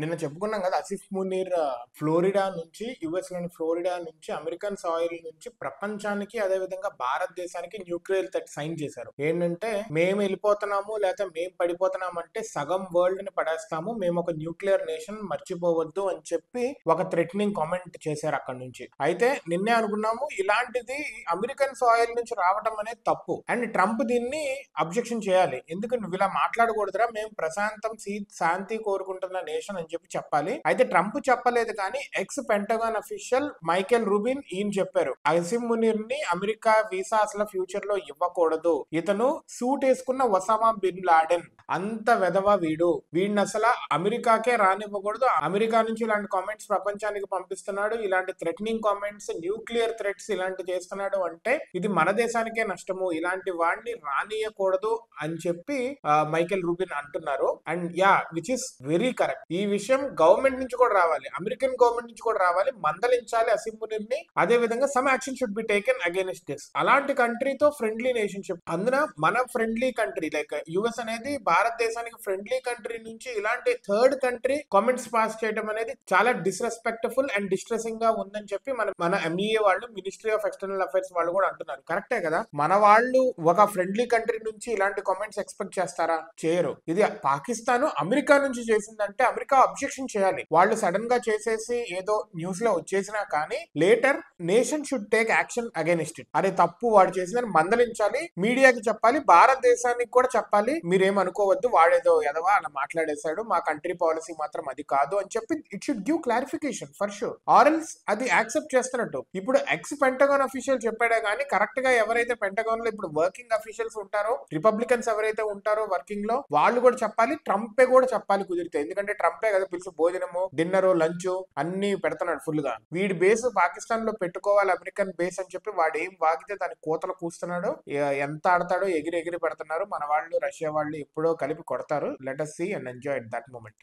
నిన్న చెప్పుకున్నాం కదా, ఆసిఫ్ మునీర్ ఫ్లోరిడా నుంచి, యుఎస్ లోని ఫ్లోరిడా నుంచి, అమెరికన్ సాయిల్ నుంచి ప్రపంచానికి, అదే విధంగా భారతదేశానికి న్యూక్లియర్ థ్రెట్ సైన్ చేశారు. ఏంటంటే, మేము వెళ్ళిపోతున్నాము లేకపోతే మేము పడిపోతున్నాము అంటే సగం వరల్డ్ ని పడేస్తాము, మేము ఒక న్యూక్లియర్ నేషన్, మర్చిపోవద్దు అని చెప్పి ఒక థ్రెటనింగ్ కామెంట్ చేశారు అక్కడ నుంచి. అయితే నిన్నే అనుకున్నాము ఇలాంటిది అమెరికన్ సాయిల్ నుంచి రావడం అనేది తప్పు, అండ్ ట్రంప్ దీన్ని అబ్జెక్షన్ చేయాలి. ఎందుకు నువ్వు ఇలా మాట్లాడకూడదురా, మేము ప్రశాంతం శాంతి కోరుకుంటున్న నేషన్ అని చెప్పి చెప్పాలి. అయితే ట్రంప్ చెప్పలేదు, కానీ X pentagon official Michael Rubin ఈయన చెప్పారు, ఆసిఫ్ మునీర్ ని అమెరికా వీసా అసలు ఫ్యూచర్ లో ఇవ్వకూడదు, ఇతను సూట్ వేసుకున్న ఒసామా బిన్ లాడెన్ అంత వెధవ వీడిని అసలు అమెరికాకే రానివ్వకూడదు. అమెరికా నుంచి ఇలాంటి కామెంట్స్ ప్రపంచానికి పంపిస్తున్నాడు, ఇలాంటి థ్రెటనింగ్ కామెంట్స్, న్యూక్లియర్ థ్రెట్స్ ఇలాంటి చేస్తున్నాడు అంటే ఇది మన దేశానికే నష్టము, ఇలాంటి వాడిని రానియకూడదు అని చెప్పి మైకేల్ రూబిన్ అంటున్నారు. And yeah, which is very correct. ఈ విషయం గవర్నమెంట్ నుంచి కూడా రావాలి, అమెరికన్ గవర్నమెంట్ నుంచి కూడా రావాలి, మందలించాలి ఆసిఫ్ మునీర్ ని. అదే విధంగా some action should be taken against this. అలాంటి కంట్రీతో ఫ్రెండ్లీ నేషన్షిప్, అందున మన ఫ్రెండ్లీ కంట్రీ లైక్ యుఎస్ అనేది భారతదేశానికి ఫ్రెండ్లీ కంట్రీ నుంచి ఇలాంటి థర్డ్ కంట్రీ కామెంట్స్ పాస్ చేయడం అనేది చాలా డిస్రెస్పెక్ట్ఫుల్ అండ్ డిస్ట్రెసింగ్ గా ఉందని చెప్పి మన ఎంఈఏ వాళ్ళు, మినిస్ట్రీ ఆఫ్ ఎక్స్టర్నల్ అఫైర్స్ వాళ్ళు కూడా అంటున్నారు. కరెక్టే కదా, మన వాళ్ళు ఒక ఫ్రెండ్లీ కంట్రీ నుంచి ఇలాంటి కామెంట్స్ ఎక్స్పెక్ట్ చేస్తారా? చేయరు. ఇది పాకిస్తాన్ అమెరికా నుంచి చేసిందంటే అమెరికా అబ్జెక్షన్ చేయాలి. వాళ్ళు సడన్ గా చేసేసి ఏదో న్యూస్ లో వచ్చేసినా కానీ later nation should take action against it. అరే తప్పు వాడు చేసిందని మందలించాలి, మీడియాకి చెప్పాలి, భారతదేశానికి కూడా చెప్పాలి, మీరేమనుకోవద్దు వాడేదో ఎదవా అలా మాట్లాడేశాడు, మా కంట్రీ పాలసీ మాత్రం అది కాదు అని చెప్పి it should give clarification for sure, ఆర్ఎల్స్ అది యాక్సెప్ట్ చేస్తున్నట్టు. ఇప్పుడు ఎక్స్ పెంటగాన్ అఫీషియల్ చెప్పాడే కానీ కరెక్ట్ గా ఎవరైతే పెంటగాన్ లో ఇప్పుడు వర్కింగ్ అఫీషియల్స్ ఉంటారో, రిపబ్లికన్స్ ఎవరైతే ఉంటారో వర్కింగ్ లో, వాళ్ళు కూడా చెప్పాలి, ట్రంపే కూడా చెప్పాలి కుదిరితే. ఎందుకంటే ట్రంపే కదా పిలిచి భోజనము, డిన్నర్, లంచ్ అన్ని పెడుతున్నాడు ఫుల్ గా. వీడి బేస్ పాకిస్తాన్ లో పెట్టుకోవాలి, అమెరికన్ బేస్ అని చెప్పి వాడు ఏం వాగితే దాని కోతలు కూస్తున్నాడు, ఎంత ఆడతాడో ఎగిరి ఎగిరి పెడుతున్నారు. మన వాళ్ళు రష్యా వాళ్ళు ఎప్పుడో కలిపి కొడతారు. Let us see and enjoy at that moment.